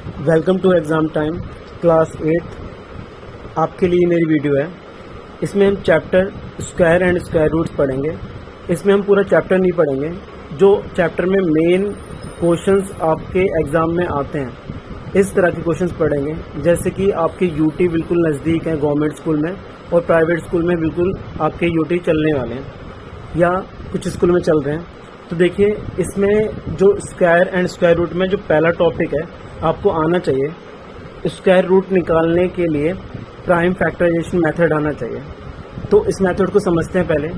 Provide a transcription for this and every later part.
Welcome to exam time class 8। आपके लिए मेरी वीडियो है। इसमें हम chapter square and square roots पढ़ेंगे। इसमें हम पूरा चैप्टर नहीं पढ़ेंगे, जो चैप्टर में मेन क्वेश्चंस आपके एग्ज़ाम में आते हैं इस तरह के क्वेश्चंस पढ़ेंगे। जैसे कि आपके यूटी बिल्कुल नज़दीक है गवर्नमेंट स्कूल में, और प्राइवेट स्कूल में बिल्कुल आपके यूटी चलने वाले हैं या कुछ स्कूल में चल रहे हैं। तो देखिए, इसमें जो स्क्वायर एंड स्क्वायर रूट में जो पहला टॉपिक है आपको आना चाहिए। स्क्वायर रूट निकालने के लिए प्राइम फैक्टराइजेशन मेथड आना चाहिए। तो इस मेथड को समझते हैं। पहले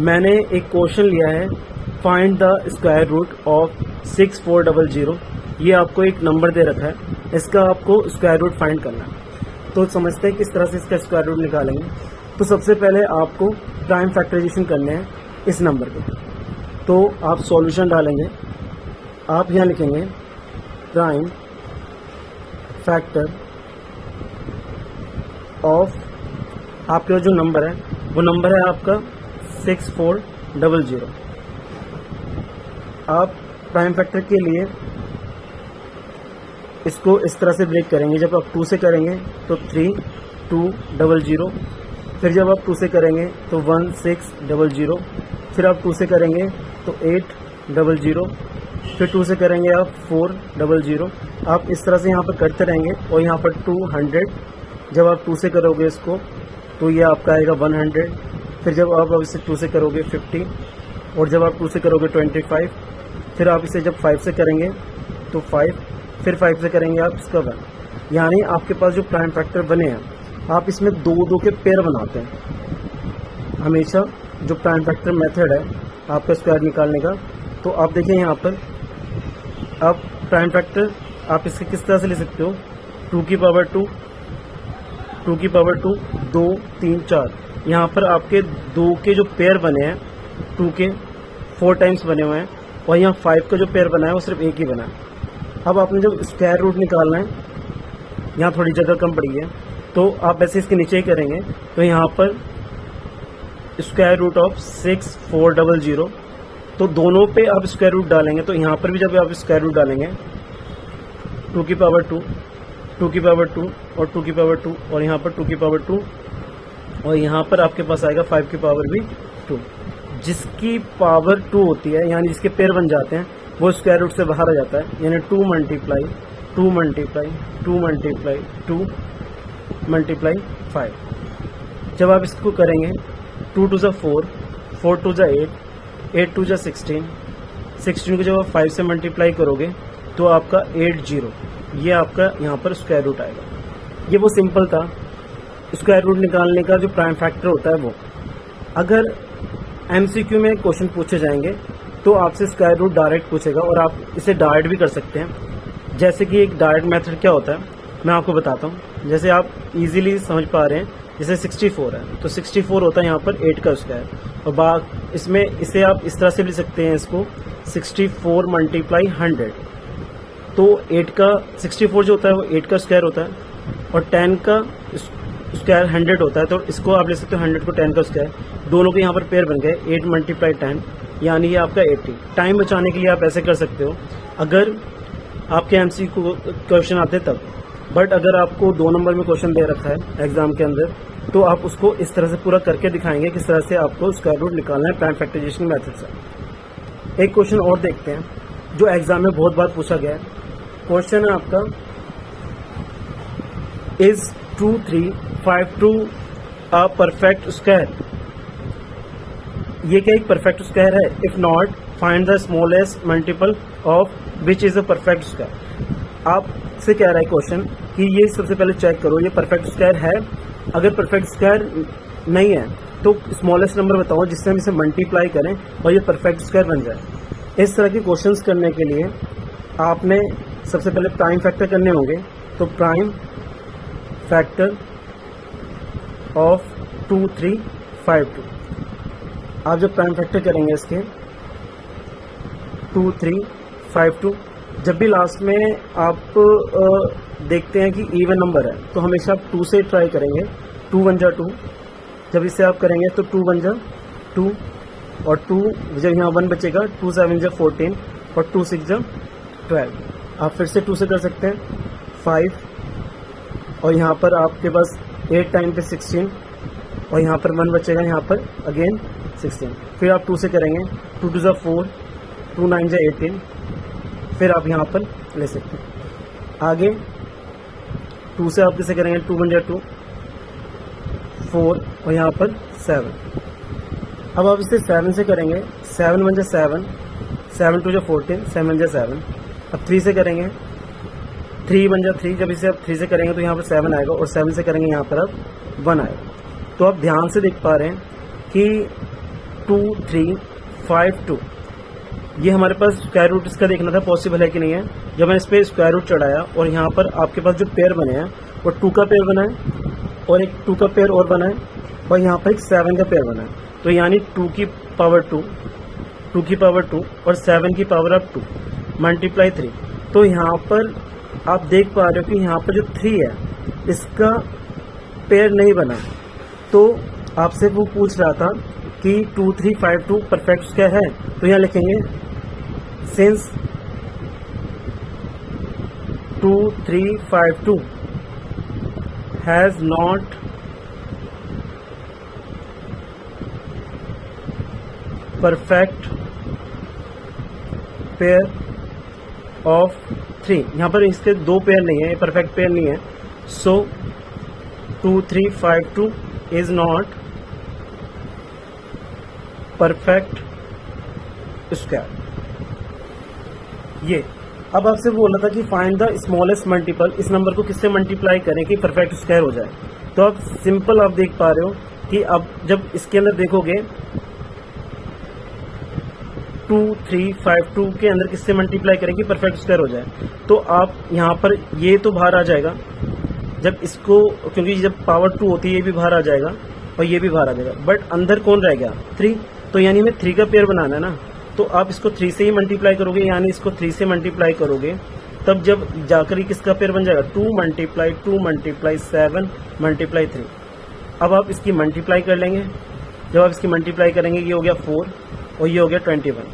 मैंने एक क्वेश्चन लिया है, find the square root of 6400। ये आपको एक नंबर दे रखा है, इसका आपको स्क्वायर रूट फाइंड करना है। तो समझते हैं किस तरह से इसका स्क्वायर रूट निकालेंगे। तो सबसे पहले आपको प्राइम फैक्टराइजेशन करने हैं इस नंबर के। तो आप सॉल्यूशन डालेंगे, आप यहाँ लिखेंगे प्राइम फैक्टर ऑफ, आपका जो नंबर है वो नंबर है आपका 6400। आप प्राइम फैक्टर के लिए इसको इस तरह से ब्रेक करेंगे। जब आप 2 से करेंगे तो 3200, फिर जब आप 2 से करेंगे तो 1600, फिर आप 2 से करेंगे तो 800, फिर 2 से करेंगे आप 400। आप इस तरह से यहाँ पर करते रहेंगे और यहाँ पर 200। जब आप 2 से करोगे इसको तो ये आपका आएगा 100। फिर जब आप इसे 2 से करोगे 50, और जब आप 2 से करोगे 25, फिर आप इसे जब 5 से करेंगे तो 5, फिर 5 से करेंगे आप इसका 1। यानी आपके पास जो प्राइम फैक्टर बने हैं आप इसमें 2-2 के पेयर बनाते हैं हमेशा। जो प्राइम फैक्टर मेथड है आपका स्क्वायर निकालने का, तो आप देखिए यहाँ पर आप प्राइम फैक्टर आप इसके किस तरह से ले सकते हो। 2 की पावर 2, 2 की पावर 2, 2, 3, 4। यहाँ पर आपके 2 के जो पेयर बने हैं 2 के 4 टाइम्स बने हुए हैं, और यहाँ 5 का जो पेयर बना है वो सिर्फ एक ही बना है। अब आपने जब स्क्वायर रूट निकालना है, यहाँ थोड़ी जगह कम पड़ी है तो आप ऐसे इसके नीचे ही करेंगे। तो यहाँ पर स्क्वायर रूट ऑफ 6400, तो दोनों पे आप स्क्वायर रूट डालेंगे। तो यहाँ पर भी जब आप स्क्वायर रूट डालेंगे 2 की पावर 2, 2 की पावर 2 और 2 की पावर 2, और यहाँ पर 2 की पावर 2, और यहाँ पर आपके पास आएगा 5 की पावर भी 2। जिसकी पावर 2 होती है यानी जिसके पेयर बन जाते हैं वो स्क्वायर रूट से बाहर आ जाता है। यानी 2 मल्टीप्लाई 2 मल्टीप्लाई 2 मल्टीप्लाई 2 मल्टीप्लाई 5। जब आप इसको करेंगे 2 टू ज़ा 4, 4 टू ज़ा 8, 8 टू ज़ा 16, 16 को जब आप 5 से मल्टीप्लाई करोगे तो आपका 80, ये आपका यहाँ पर स्क्वायर रूट आएगा। ये वो सिंपल था स्क्वायर रूट निकालने का जो प्राइम फैक्टर होता है वो। अगर एमसीक्यू में क्वेश्चन पूछे जाएंगे तो आपसे स्क्वायर रूट डायरेक्ट पूछेगा, और आप इसे डायरेक्ट भी कर सकते हैं। जैसे कि एक डायरेक्ट मेथड क्या होता है मैं आपको बताता हूँ। जैसे आप इजीली समझ पा रहे हैं, जैसे 64 है तो 64 होता है यहाँ पर 8 का स्क्वायर, और इसमें इसे आप इस तरह से भी सकते हैं इसको 64 मल्टीप्लाई 100। तो 8 का 64 जो होता है वो 8 का स्क्वायर होता है, और 10 का स्क्वायर 100 होता है। तो इसको आप ले सकते हो 100 को 10 का स्क्वायर। दोनों के यहाँ पर पेयर बन गए 8 मल्टीप्लाई 10, यानी ये आपका 80। टाइम बचाने के लिए आप ऐसे कर सकते हो अगर आपके एमसीक्यू क्वेश्चन आते तब। बट अगर आपको 2 नंबर में क्वेश्चन दे रखा है एग्जाम के अंदर तो आप उसको इस तरह से पूरा करके दिखाएंगे किस तरह से आपको स्क्वायर रूट निकालना है प्राइम फैक्टराइजेशन मेथड से। एक क्वेश्चन और देखते हैं जो एग्जाम में बहुत बार पूछा गया है। क्वेश्चन है आपका, इज 2352 अ परफेक्ट स्क्वायर। ये क्या एक परफेक्ट स्क्वायर है? If not, find the smallest multiple of which is a perfect square. आपसे कह रहा है क्वेश्चन कि ये सबसे पहले चेक करो ये परफेक्ट स्क्वायर है। अगर परफेक्ट स्क्वायर नहीं है तो स्मॉलेस्ट नंबर बताओ जिससे हम इसे मल्टीप्लाई करें और ये परफेक्ट स्क्वायर बन जाए। इस तरह के क्वेश्चंस करने के लिए आपने सबसे पहले प्राइम फैक्टर करने होंगे। तो प्राइम फैक्टर ऑफ 2352, आप जब प्राइम फैक्टर करेंगे इसके 2352, जब भी लास्ट में आप देखते हैं कि इवन नंबर है तो हमेशा आप 2 से ट्राई करेंगे। 2 1 जा 2, जब इसे आप करेंगे तो 2 1 जा 2, और 2 जब यहाँ 1 बचेगा 2 7 जा 14, और 2 6 जा 12। आप फिर से 2 से कर सकते हैं 5 और यहाँ पर आपके पास 8 टाइम पे 16 और यहाँ पर 1 बचेगा, यहाँ पर अगेन 16। फिर आप 2 से करेंगे, 2 2 ज़ा 4, 2 9 ज़ा 18। फिर आप यहाँ पर ले सकते हैं। आगे 2 से आप किसे करेंगे, 2 1 ज़ा 2, 4 और यहाँ पर 7। अब आप इसे 7 से करेंगे, 7 1 ज़ा 7, 7 2 ज़ा 14, 7 ज़ा 7। अब 3 से करेंगे, 3 1 ज़ा 3। जब इसे आप 3 से करेंगे तो यहाँ पर 7 आएगा और 7 से करेंगे यहाँ पर अब 1 आएगा। तो आप ध्यान से देख पा रहे हैं कि 2 3 5 2 ये हमारे पास स्क्वायर रूट इसका देखना था पॉसिबल है कि नहीं है। जब मैंने इस पर स्क्वायर रूट चढ़ाया और यहाँ पर आपके पास जो पेयर बने हैं वो 2 का पेयर बना है और एक 2 का पेयर और बना है और यहाँ पर एक 7 का पेयर बना है। तो यानी 2 की पावर 2, 2 की पावर 2 और 7 की पावर ऑफ 2 मल्टीप्लाई 3। तो यहाँ पर आप देख पा रहे हो कि यहाँ पर जो 3 है इसका पेयर नहीं बना। तो आपसे वो पूछ रहा था कि 2 3 5 2 परफेक्ट स्क्वायर है, तो यहाँ लिखेंगे since 2 3 5 2 has not perfect pair of 3। यहाँ पर इसके 2 पेयर नहीं है, परफेक्ट पेयर नहीं है। सो 2 3 5 2 इज नॉट परफेक्ट स्क्वायर। ये अब आपसे बोला था कि फाइंड द स्मॉलेस्ट मल्टीपल, इस नंबर को किससे मल्टीप्लाई करें कि परफेक्ट स्क्वायर हो जाए। तो अब सिंपल आप देख पा रहे हो कि अब जब इसके अंदर देखोगे 2 3 5 2 के अंदर किससे मल्टीप्लाई करें कि परफेक्ट स्क्वायर हो जाए। तो आप यहाँ पर ये तो बाहर आ जाएगा जब इसको, क्योंकि जब पावर 2 होती है ये भी बाहर आ जाएगा और ये भी बाहर आ जाएगा, बट अंदर कौन रह गया 3। तो यानी हमें 3 का पेयर बनाना है ना, तो आप इसको 3 से ही मल्टीप्लाई करोगे, यानी इसको 3 से मल्टीप्लाई करोगे तब जब जाकर ही किसका पेयर बन जाएगा 2 मल्टीप्लाई 7 मल्टीप्लाई 3। अब आप इसकी मल्टीप्लाई कर लेंगे। जब आप इसकी मल्टीप्लाई करेंगे ये हो गया 4 और ये हो गया 21।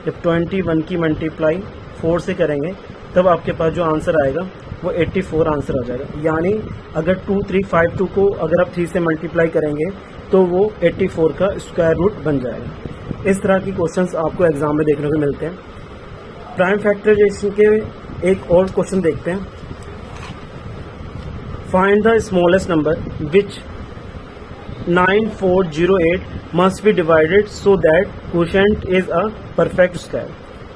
जब 21 की मल्टीप्लाई 4 से करेंगे तब आपके पास जो आंसर आएगा वो 84 आंसर आ जाएगा। यानी अगर 2 3 5 2 को अगर आप 3 से मल्टीप्लाई करेंगे तो वो 84 का स्क्वायर रूट बन जाएगा। इस तरह की क्वेश्चंस आपको एग्जाम में देखने को मिलते हैं। प्राइम फैक्टराइजेशन के एक और क्वेश्चन देखते हैं। Find the smallest number which 9408 must be divided so that quotient is a perfect square.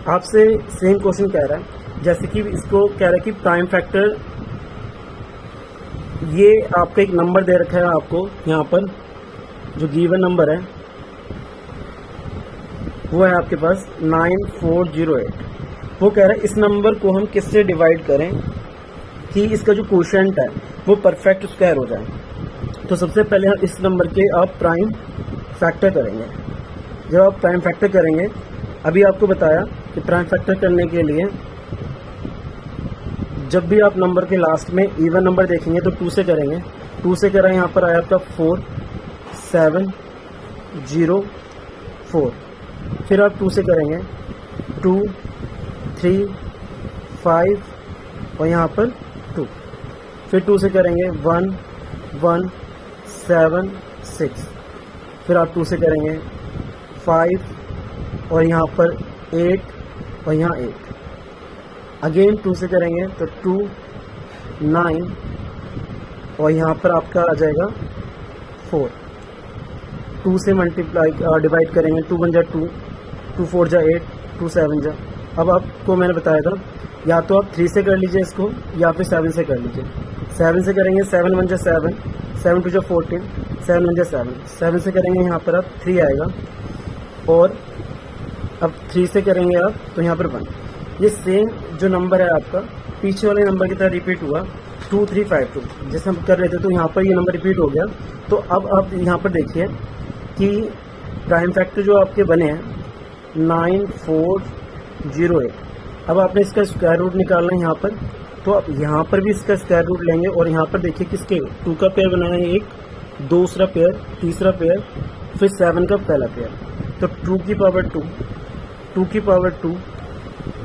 आपसे सेम क्वेश्चन कह रहा है, जैसे कि इसको कह रहा है कि प्राइम फैक्टर, ये आपका एक नंबर दे रखा है आपको, यहाँ पर जो गिवन नंबर है वो है आपके पास 9408। वो कह रहा है इस नंबर को हम किससे डिवाइड करें कि इसका जो क्वोशिएंट है वो परफेक्ट स्क्वायर हो जाए। तो सबसे पहले हम इस नंबर के आप प्राइम फैक्टर करेंगे। जब आप प्राइम फैक्टर करेंगे, अभी आपको बताया कि प्राइम फैक्टर करने के लिए जब भी आप नंबर के लास्ट में इवन नंबर देखेंगे तो 2 से करेंगे। 2 से करें, यहाँ पर आया आपका 4 7 0 4। फिर आप 2 से करेंगे 2 3 5 और यहाँ पर 2। फिर 2 से करेंगे 1 1 7 6। फिर आप 2 से करेंगे 5 और यहाँ पर 8 और यहाँ 8। अगेन 2 से करेंगे तो 2 9 और यहाँ पर आपका आ जाएगा 4। 2 से मल्टीप्लाई डिवाइड करेंगे, 2 1 जा 2, 2 4 जा 8, 2 7 जा। अब आपको मैंने बताया था या तो आप 3 से कर लीजिए इसको या फिर 7 से कर लीजिए। 7 से करेंगे 7 1 जा 7, 7 2 जा 14, 7 1 जा 7। 7 से करेंगे यहाँ पर आप 3 आएगा और अब 3 से करेंगे आप तो यहाँ पर 1। ये सेम जो नंबर है आपका पीछे वाले नंबर की तरह रिपीट हुआ 2 3 5 2 जैसे हम कर रहे थे, तो यहाँ पर ये नंबर रिपीट हो गया। तो अब आप यहाँ पर देखिए कि प्राइम फैक्टर जो आपके बने हैं 9408। अब आपने इसका स्क्वायर रूट निकालना है यहाँ पर, तो आप यहाँ पर भी इसका स्क्वायर रूट लेंगे और यहाँ पर देखिए किसके 2 का पेयर बनाना है, एक दूसरा पेयर, तीसरा पेयर, फिर 7 का पहला पेयर। तो 2 की पावर 2, 2 की पावर 2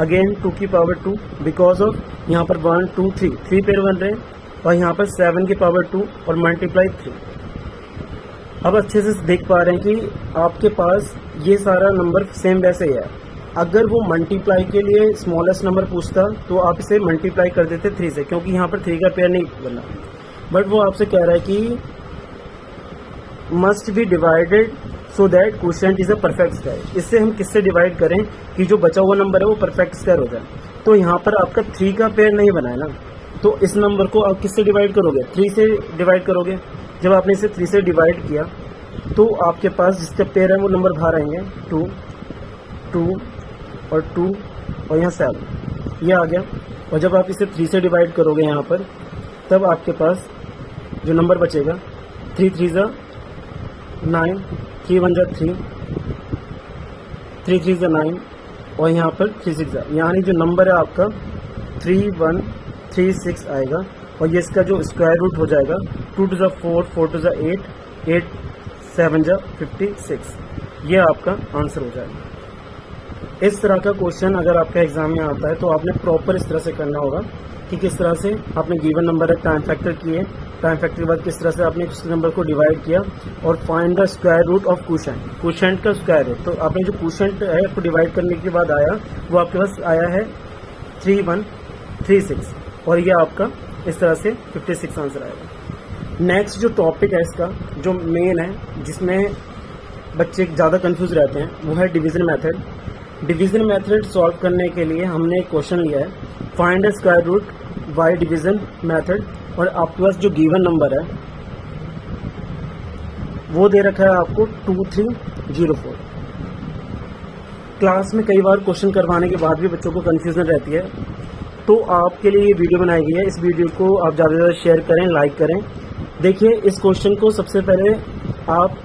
अगेन 2 की पावर 2 बिकॉज ऑफ यहाँ पर 1 2 3 पेयर बन रहे हैं, और यहाँ पर 7 की पावर 2 और मल्टीप्लाई 3। अब अच्छे से देख पा रहे हैं कि आपके पास ये सारा नंबर सेम वैसे ही है। अगर वो मल्टीप्लाई के लिए स्मॉलेस्ट नंबर पूछता तो आप इसे मल्टीप्लाई कर देते 3 से, क्योंकि यहाँ पर 3 का पेयर नहीं बना। बट वो आपसे कह रहा है कि must be divided so that quotient is a perfect square. इससे हम किससे डिवाइड करें कि जो बचा हुआ नंबर है वो परफेक्ट स्क्वायर हो जाए। तो यहाँ पर आपका 3 का पेयर नहीं बना है ना, तो इस नंबर को आप किससे डिवाइड करोगे? 3 से डिवाइड करोगे। जब आपने इसे 3 से डिवाइड किया तो आपके पास जिसका पेयर है वो नंबर बाहर आएंगे, 2 2 और 2 और यहाँ 7, ये आ गया। और जब आप इसे 3 से डिवाइड करोगे यहाँ पर, तब आपके पास जो नंबर बचेगा 3 3 जा 9, 3 1 जा 3, 3 3 जा 9 और यहाँ पर 3 6 जा, यानी जो नंबर है आपका 3136 आएगा। और ये इसका जो स्क्वायर रूट हो जाएगा 2 2 जा 4, 4 2 जा 8, 8 7 जा 56, ये आपका आंसर हो जाएगा। इस तरह का क्वेश्चन अगर आपका एग्जाम में आता है तो आपने प्रॉपर इस तरह से करना होगा कि किस तरह से आपने गिवन नंबर है टाइम फैक्टर किए, टाइम फैक्टर के बाद किस तरह से आपने उस नंबर को डिवाइड किया और find the square root of quotient. Quotient का स्क्वायर रूट, तो आपने जो क्वोशिएंट है उसको डिवाइड करने के बाद आया वो आपके पास आया है 3136, और ये आपका इस तरह से 56 आंसर आएगा। नेक्स्ट जो टॉपिक है इसका जो मेन है, जिसमें बच्चे ज़्यादा कंफ्यूज रहते हैं, वो है division method. Division method solve करने के लिए हमने एक क्वेश्चन लिया है, find the square root by division method, और आपके पास जो गिवन नंबर है वो दे रखा है आपको 2304। क्लास में कई बार क्वेश्चन करवाने के बाद भी बच्चों को कंफ्यूजन रहती है, तो आपके लिए ये वीडियो बनाई गई है। इस वीडियो को आप ज़्यादा से ज़्यादा शेयर करें, लाइक करें। देखिए, इस क्वेश्चन को सबसे पहले आप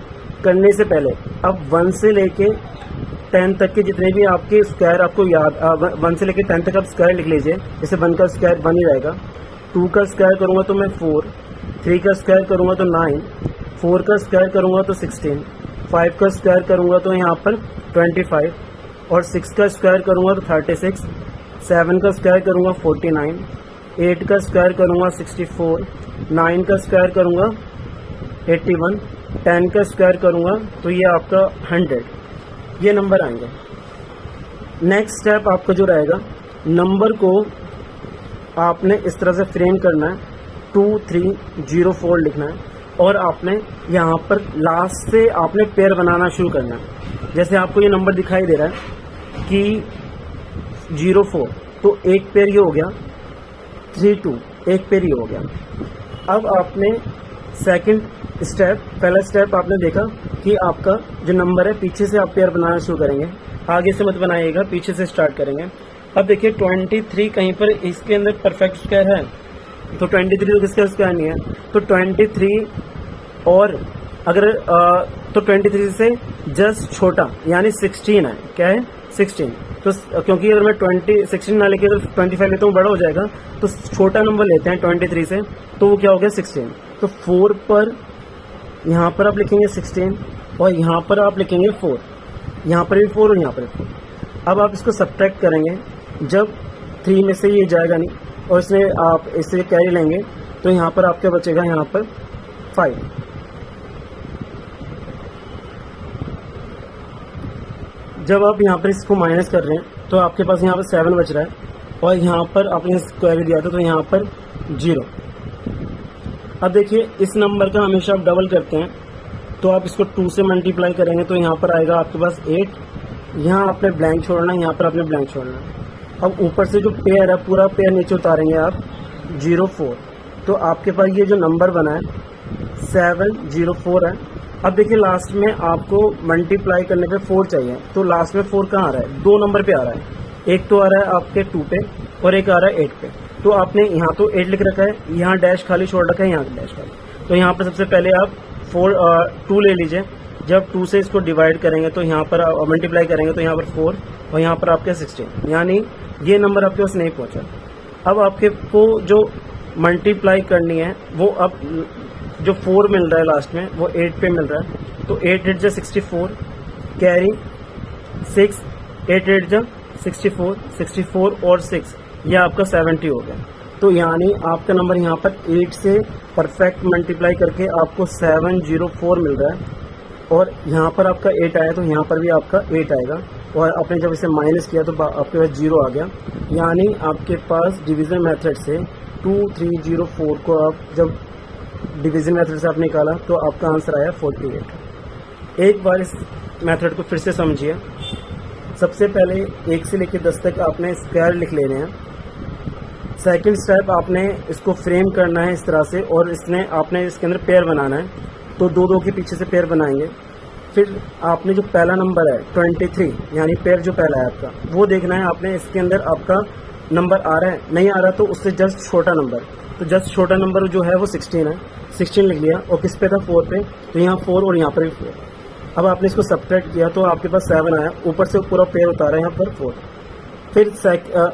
करने से पहले आप 1 से लेके 10 तक के जितने भी आपके स्क्वायर आपको याद 1 से लेके 10 तक आप स्क्वायर लिख लीजिए। जैसे 1 का स्क्वायर 1 ही रहेगा, 2 का स्क्वायर करूँगा तो मैं 4, 3 का स्क्वायर करूँगा तो 9, 4 का स्क्वायर करूँगा तो 16, 5 का स्क्वायर करूँगा तो यहाँ पर 25, और 6 का स्क्वायर करूँगा तो 36, 7 का स्क्वायर करूँगा 49, 8 का स्क्वायर करूँगा 64, 9 का स्क्वायर करूँगा 81, 10 का स्क्वायर करूँगा तो ये आपका 100, ये नंबर आएंगे। नेक्स्ट स्टेप आपका जो रहेगा, नंबर को आपने इस तरह से फ्रेम करना है, 2304 लिखना है, और आपने यहाँ पर लास्ट से आपने पेयर बनाना शुरू करना है। जैसे आपको ये नंबर दिखाई दे रहा है कि 04, तो एक पेयर ये हो गया, 32 एक पेयर ये हो गया। अब आपने सेकंड स्टेप, पहला स्टेप आपने देखा कि आपका जो नंबर है पीछे से आप पेयर बनाना शुरू करेंगे, आगे से मत बनाइएगा, पीछे से स्टार्ट करेंगे। अब देखिए 23 कहीं पर इसके अंदर परफेक्ट स्क्वायर है, तो 23 तो किसका स्क्वायर नहीं है, तो 23 और अगर तो 23 से जस्ट छोटा यानी 16 है, क्या है 16, तो क्योंकि अगर मैं 16 ना लेके अगर 25 लेता हूँ बड़ा हो जाएगा, तो छोटा नंबर लेते हैं 23 से, तो वो क्या हो गया 16। तो 4 पर यहाँ पर आप लिखेंगे 16 और यहाँ पर आप लिखेंगे 4, यहाँ पर भी 4 और यहाँ पर भी 4। अब आप इसको सब्ट्रैक्ट करेंगे, जब 3 में से ये जाएगा नहीं और इसमें आप इससे कैरी लेंगे तो यहाँ पर आपका बचेगा यहाँ पर 5। जब आप यहाँ पर इसको माइनस कर रहे हैं तो आपके पास यहाँ पर 7 बच रहा है और यहाँ पर आपने स्क्वायर दिया था तो यहाँ पर 0। अब देखिए इस नंबर का हमेशा आप डबल करते हैं तो आप इसको 2 से मल्टीप्लाई करेंगे तो यहाँ पर आएगा आपके पास 8। यहाँ आपने ब्लैंक छोड़ना है, यहाँ पर आपने ब्लैंक छोड़ना है। अब ऊपर से जो पेयर है पूरा पेयर नीचे उतारेंगे आप 04, तो आपके पास ये जो नंबर बना है 704 है। अब देखिए लास्ट में आपको मल्टीप्लाई करने पे 4 चाहिए, तो लास्ट में 4 कहाँ आ रहा है, 2 नंबर पे आ रहा है। एक तो आ रहा है आपके 2 पे और एक आ रहा है 8 पे। तो आपने यहाँ तो 8 लिख रखा है, यहाँ डैश खाली छोड़ रखा है, यहाँ डैश खाली। तो यहाँ पर सबसे पहले आप 2 ले लीजिए। जब 2 से इसको डिवाइड करेंगे तो यहाँ पर मल्टीप्लाई करेंगे तो यहाँ पर 4 और यहाँ पर आपके 16, यानी ये नंबर आपके पास नहीं पहुँचा। अब आपके को जो मल्टीप्लाई करनी है वो अब जो 4 मिल रहा है लास्ट में वो 8 पे मिल रहा है, तो 8 8 जा 64 कैरी 6, 8 8 जा 64, 64 और 6, यह आपका 70 हो गया। तो यानी आपका नंबर यहाँ पर 8 से परफेक्ट मल्टीप्लाई करके आपको 704 मिल रहा है, और यहाँ पर आपका 8 आया तो यहाँ पर भी आपका 8 आएगा, और आपने जब इसे माइनस किया तो आपके पास 0 आ गया। यानी आपके पास डिवीज़न मेथड से 2304 को आप जब डिवीज़न मेथड से आप निकाला तो आपका आंसर आया 48। एक बार इस मेथड को फिर से समझिए। सबसे पहले 1 से लेकर 10 तक आपने स्क्वायर लिख लेने हैं। सेकंड स्टेप आपने इसको फ्रेम करना है इस तरह से, और आपने इसके अंदर पेयर बनाना है, तो 2-2 के पीछे से पेयर बनाएंगे। फिर आपने जो पहला नंबर है 23, यानी पेयर जो पहला है आपका, वो देखना है आपने इसके अंदर आपका नंबर आ रहा है, नहीं आ रहा तो उससे जस्ट छोटा नंबर, तो जस्ट छोटा नंबर जो है वो 16 है, 16 लिख लिया, और किस पे था 4 पे, तो यहाँ 4 और यहाँ पर भी 4। अब आपने इसको सब्ट्रैक्ट किया तो आपके पास 7 आया, ऊपर से पूरा पेयर उतारा यहाँ पर 4। फिर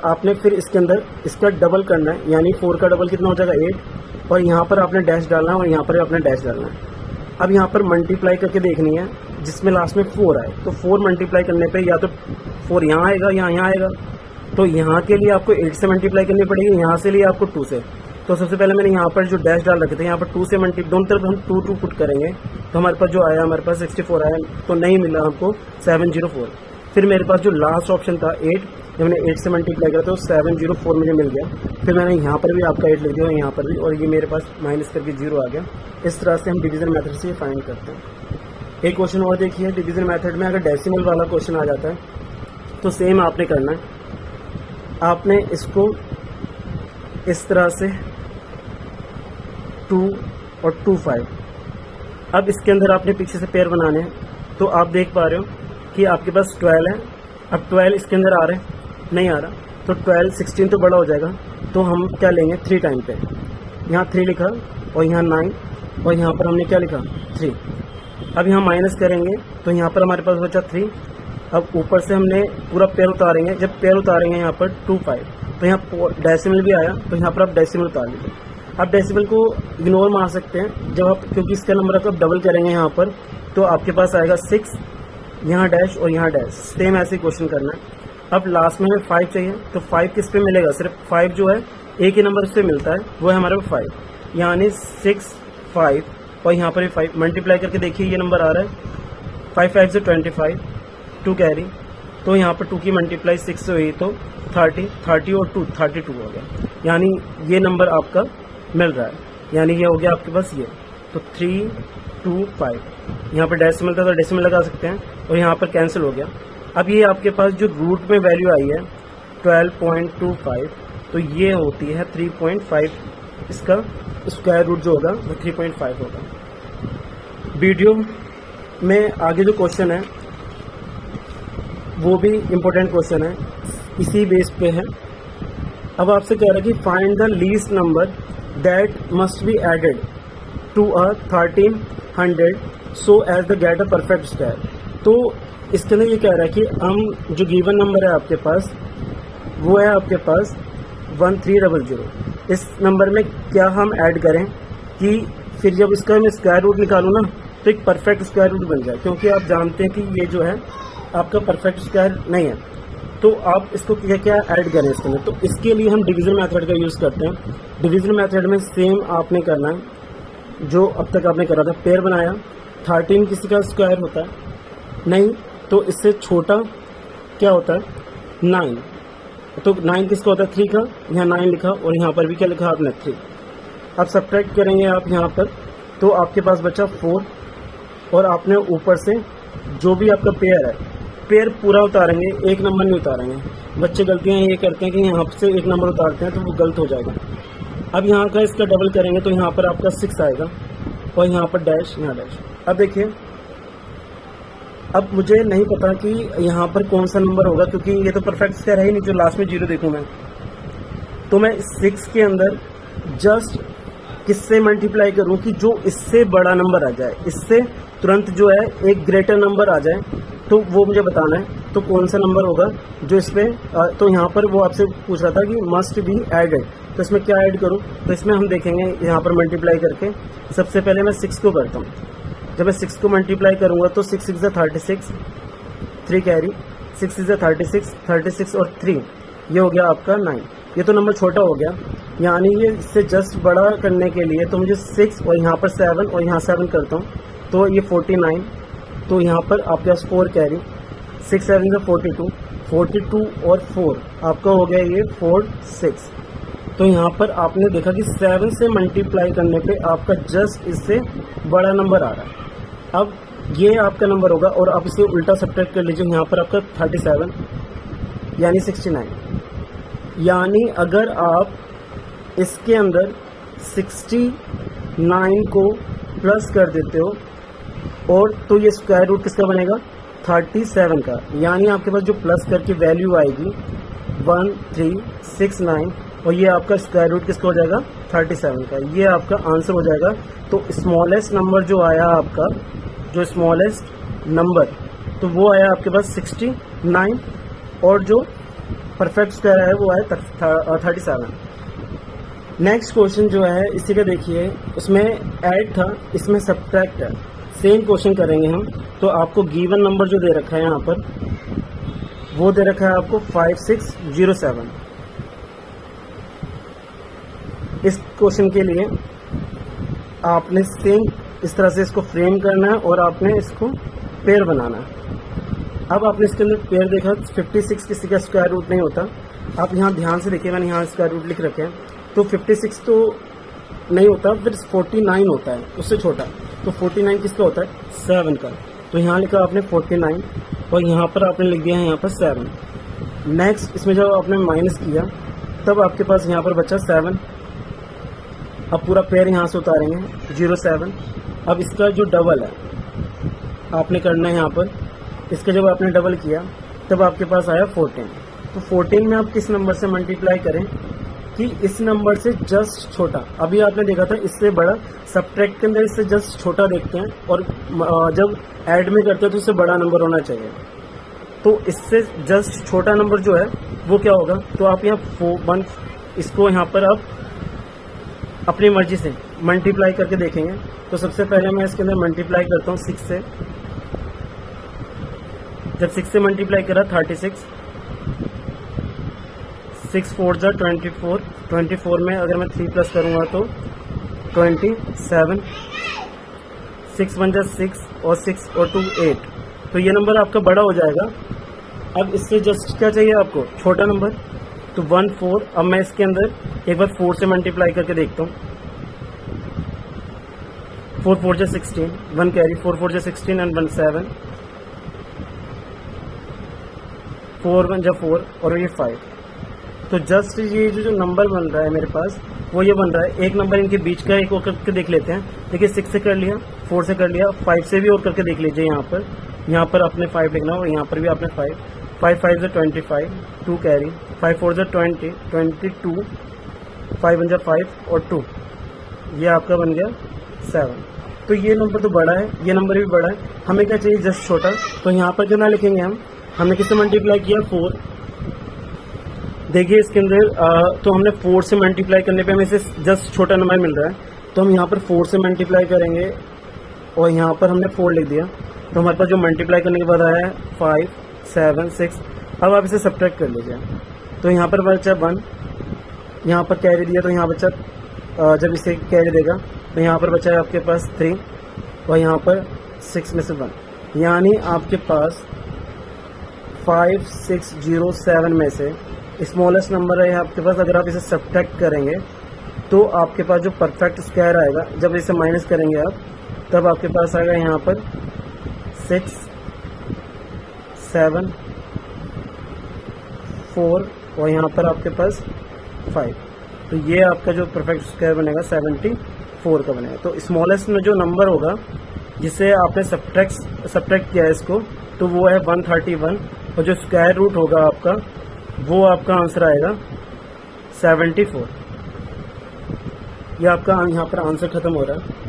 आपने फिर इसके अंदर इसका डबल करना है, यानी 4 का डबल कितना हो जाएगा 8, और यहाँ पर आपने डैश डालना है और यहाँ पर आपने डैश डालना है। अब यहाँ पर मल्टीप्लाई करके देखनी है जिसमें लास्ट में 4 आए, तो 4 मल्टीप्लाई करने पे या तो 4 यहाँ आएगा या यहाँ आएगा, तो यहाँ के लिए आपको 8 से मल्टीप्लाई करनी पड़ेगी, यहाँ से लिए आपको 2 से। तो सबसे पहले मैंने यहाँ पर जो डैश डाल रखे थे यहाँ पर 2 से दोनों तरफ हम 2 पुट करेंगे, तो हमारे पास जो आया, हमारे पास 64 आया, तो नहीं मिला हमको 704। फिर मेरे पास जो लास्ट ऑप्शन था 8, जब मैंने 8 से मल्टीप्लाई करा तो 704 मुझे मिल गया। फिर मैंने यहाँ पर भी आपका 8 लिख दिया और यहाँ पर भी, और ये मेरे पास माइनस करके 0 आ गया। इस तरह से हम डिवीज़न मेथड से फाइंड करते हैं। एक क्वेश्चन और देखिए, डिवीज़न मेथड में अगर डेसिमल वाला क्वेश्चन आ जाता है तो सेम आपने करना है, आपने इसको इस तरह से 2 और 2 5। अब इसके अंदर आपने पीछे से पेयर बनाने हैं, तो आप देख पा रहे हो कि आपके पास 12 है। अब 12 इसके अंदर आ रहे हैं, नहीं आ रहा, तो 12 16 तो बड़ा हो जाएगा, तो हम क्या लेंगे 3 टाइम पे, यहाँ 3 लिखा और यहाँ 9, और यहाँ पर हमने क्या लिखा 3। अब यहाँ माइनस करेंगे तो यहाँ पर हमारे पास बचा 3। अब ऊपर से हमने पूरा पेयर उतारेंगे, जब पेयर उतारेंगे यहाँ पर 2 5, तो यहाँ डेसिमल भी आया, तो यहाँ पर आप डेसिमल उतार लीजिए। आप डेसिमल को इग्नोर मार सकते हैं जब आप, क्योंकि इसका नंबर आप डबल करेंगे यहाँ पर, तो आपके पास आएगा 6, यहाँ डैश और यहाँ डैश, सेम ऐसे क्वेश्चन करना है। अब लास्ट में हमें 5 चाहिए, तो 5 किस पे मिलेगा, सिर्फ 5 जो है एक ही नंबर से मिलता है, वो है हमारे 5, यानी 6 5, और यहाँ पर भी 5 मल्टीप्लाई करके देखिए ये नंबर आ रहा है 5 5 से 25, 2 कैरी, तो यहाँ पर 2 की मल्टीप्लाई 6 से हुई तो 30, 30 और 2 32 हो गया, यानी ये नंबर आपका मिल रहा है, यानी ये हो गया आपके पास ये। तो 3 2 5, यहाँ पर डेसिमल था तो डेसिमल लगा सकते हैं, और यहाँ पर कैंसिल हो गया। अब ये आपके पास जो रूट में वैल्यू आई है 12.25, तो ये होती है 3.5, इसका स्क्वायर रूट जो होगा वो 3.5 होगा। वीडियो में आगे जो क्वेश्चन है वो भी इम्पोर्टेंट क्वेश्चन है, इसी बेस पे है। अब आपसे कह रहा है कि find the least number that must be added to a 1300 so as the get a perfect square. तो इसके अंदर ये कह रहा है कि हम जो गिवन नंबर है आपके पास वो है आपके पास 1300, इस नंबर में क्या हम ऐड करें कि फिर जब इसका मैं स्क्वायर रूट निकालूँ ना तो एक परफेक्ट स्क्वायर रूट बन जाए, क्योंकि आप जानते हैं कि ये जो है आपका परफेक्ट स्क्वायर नहीं है, तो आप इसको क्या क्या ऐड करें इसके अंदर। तो इसके लिए हम डिवीज़न मेथड का यूज़ करते हैं। डिवीज़न मेथड में सेम आपने करना है जो अब तक आपने करा था, पेयर बनाया, 13 किसी का स्क्वायर होता है नहीं, तो इससे छोटा क्या होता है 9, तो 9 किसका होता है 3 का, यहाँ 9 लिखा और यहाँ पर भी क्या लिखा आपने 3। अब सब्ट्रैक्ट करेंगे आप यहाँ पर, तो आपके पास बचा 4, और आपने ऊपर से जो भी आपका पेयर है पेयर पूरा उतारेंगे, एक नंबर नहीं उतारेंगे। बच्चे गलतियाँ ये करते हैं कि यहाँ से एक नंबर उतारते हैं तो वो गलत हो जाएगा। अब यहाँ का इसका डबल करेंगे तो यहाँ पर आपका 6 आएगा, और यहाँ पर डैश, यहाँ डैश। अब देखिए, अब मुझे नहीं पता कि यहाँ पर कौन सा नंबर होगा, क्योंकि ये तो परफेक्ट स्क्वायर है ही नहीं जो लास्ट में 0 देखूँ मैं, तो मैं 6 के अंदर जस्ट किससे मल्टीप्लाई करूँ कि जो इससे बड़ा नंबर आ जाए, इससे तुरंत जो है एक ग्रेटर नंबर आ जाए, तो वो मुझे बताना है। तो कौन सा नंबर होगा जो इस पर, तो यहाँ पर वो आपसे पूछ रहा था कि मस्ट बी एडेड, तो इसमें क्या ऐड करूँ, तो इसमें हम देखेंगे यहाँ पर मल्टीप्लाई करके। सबसे पहले मैं 6 को करता हूँ, जब मैं 6 को मल्टीप्लाई करूँगा तो 6 6 36, 3 कैरी, 6 इज़ 36, 36 और 3 ये हो गया आपका 9। ये तो नंबर छोटा हो गया, यानी ये इससे जस्ट बड़ा करने के लिए तो मुझे 6 और यहाँ पर 7 और यहाँ 7 करता हूँ तो ये 49। तो यहाँ पर आपके पास 4 कैरी, 6 7 से 42, 42 और 4 आपका हो गया ये 46। तो यहाँ पर आपने देखा कि 7 से मल्टीप्लाई करने पे आपका जस्ट इससे बड़ा नंबर आ रहा है। अब ये आपका नंबर होगा और आप इसे उल्टा सब्ट्रैक्ट कर लीजिए, यहाँ पर आपका 37 यानी 69। यानी अगर आप इसके अंदर 69 को प्लस कर देते हो और तो ये स्क्वायर रूट किसका बनेगा 37 का, यानी आपके पास जो प्लस करके वैल्यू आएगी 1369 और ये आपका स्क्वायर रूट किसका हो जाएगा 37 का। ये आपका आंसर हो जाएगा। तो स्मॉलेस्ट नंबर जो आया आपका, जो स्मॉलेस्ट नंबर तो वो आया आपके पास 69 और जो परफेक्ट स्क्वायर है वो आया 37। नेक्स्ट क्वेश्चन जो है इसी का देखिए, उसमें ऐड था, इसमें सब्ट्रैक्ट है। सेम क्वेश्चन करेंगे हम। तो आपको गिवन नंबर जो दे रखा है यहाँ पर वो दे रखा है आपको 5607। इस क्वेश्चन के लिए आपने सेम इस तरह से इसको फ्रेम करना है और आपने इसको पेयर बनाना है। अब आपने इसके अंदर पेयर देखा 56 किसी का स्क्वायर रूट नहीं होता। आप यहाँ ध्यान से देखिए, मैंने यहाँ स्क्वायर रूट लिख रखे हैं। तो 56 तो नहीं होता, फिर 49 होता है उससे छोटा। तो 49 किसका होता है 7 का। तो यहाँ लिखा आपने 49 और यहाँ पर आपने लिख दिया है यहाँ पर 7। नेक्स्ट इसमें जब आपने माइनस किया तब आपके पास यहाँ पर बचा 7। अब पूरा पेयर यहाँ से उतारेंगे 07। अब इसका जो डबल है आपने करना है यहाँ पर, इसका जब आपने डबल किया तब आपके पास आया 14। तो 14 में आप किस नंबर से मल्टीप्लाई करें कि इस नंबर से जस्ट छोटा। अभी आपने देखा था इससे बड़ा, सब्ट्रैक्ट के अंदर इससे जस्ट छोटा देखते हैं और जब ऐड में करते हैं तो इससे बड़ा नंबर होना चाहिए। तो इससे जस्ट छोटा नंबर जो है वो क्या होगा। तो आप यहाँ 1 इसको यहाँ पर आप अपनी मर्जी से मल्टीप्लाई करके देखेंगे। तो सबसे पहले मैं इसके अंदर मल्टीप्लाई करता हूँ 6 से। जब 6 से मल्टीप्लाई करा 36, 6 4 जा 24, 24 में अगर मैं 3 प्लस करूँगा तो 27, 6 1 जा 6 और 6 और 2 8। तो ये नंबर आपका बड़ा हो जाएगा। अब इससे जस्ट क्या चाहिए आपको छोटा नंबर, तो 1 4। अब मैं इसके अंदर एक बार 4 से मल्टीप्लाई करके देखता हूँ। 4 4 जा 16, 1 कैरी, 4 4 जा 16 एंड 1 7, 4 1 जा 4 और ये 5। तो जस्ट ये जो नंबर बन रहा है मेरे पास वो ये बन रहा है। एक नंबर इनके बीच का एक और करके देख लेते हैं। देखिए 6 से कर लिया, 4 से कर लिया, 5 से भी और करके देख लीजिए। यहाँ पर आपने 5 लिखना और यहाँ पर भी आपने 5 5 जा 25, 2 कैरी, 5 4 जा 20, 22, 5 1 जा 5 और 2, ये आपका बन गया 7। तो ये नंबर तो बड़ा है, ये नंबर भी बड़ा है। हमें क्या चाहिए जस्ट छोटा। तो यहाँ पर कितना लिखेंगे हमने किससे मल्टीप्लाई किया 4। देखिए इसके अंदर तो हमने 4 से मल्टीप्लाई करने पे हमें इसे जस्ट छोटा नंबर मिल रहा है। तो हम यहाँ पर 4 से मल्टीप्लाई करेंगे और यहाँ पर हमने 4 लिख दिया। तो हमारे पास जो मल्टीप्लाई करने के बाद आया है 5 7 6। अब आप इसे सब्ट्रैक्ट कर लीजिए। तो यहाँ पर बचा 1, यहाँ पर कैरी दिया तो यहाँ बचा, जब इसे कैरी देगा तो यहाँ पर बचा है आपके पास 3 और यहाँ पर 6 में से 1, यानी आपके पास 5607 में से स्मॉलेस्ट नंबर है आपके पास। अगर आप इसे सब्ट्रैक्ट करेंगे तो आपके पास जो परफेक्ट स्क्वायर आएगा, जब इसे माइनस करेंगे आप तब आपके पास आएगा यहाँ पर 6 7 4 और यहाँ पर आपके पास 5। तो ये आपका जो परफेक्ट स्क्वायर बनेगा 74 का बनेगा। तो स्मॉलेस्ट में जो नंबर होगा जिसे आपने सब्ट्रैक्ट किया है इसको, तो वो है 131 और जो स्क्वायर रूट होगा आपका वो आपका आंसर आएगा 74। ये आपका यहाँ पर आंसर खत्म हो रहा है।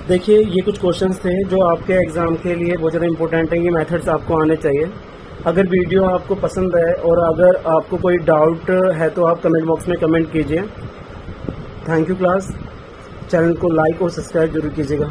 देखिए ये कुछ क्वेश्चंस थे जो आपके एग्ज़ाम के लिए बहुत ज़्यादा इंपॉर्टेंट है। ये मेथड्स आपको आने चाहिए। अगर वीडियो आपको पसंद है और अगर आपको कोई डाउट है तो आप कमेंट बॉक्स में कमेंट कीजिए। Thank you class. चैनल को लाइक और सब्सक्राइब जरूर कीजिएगा।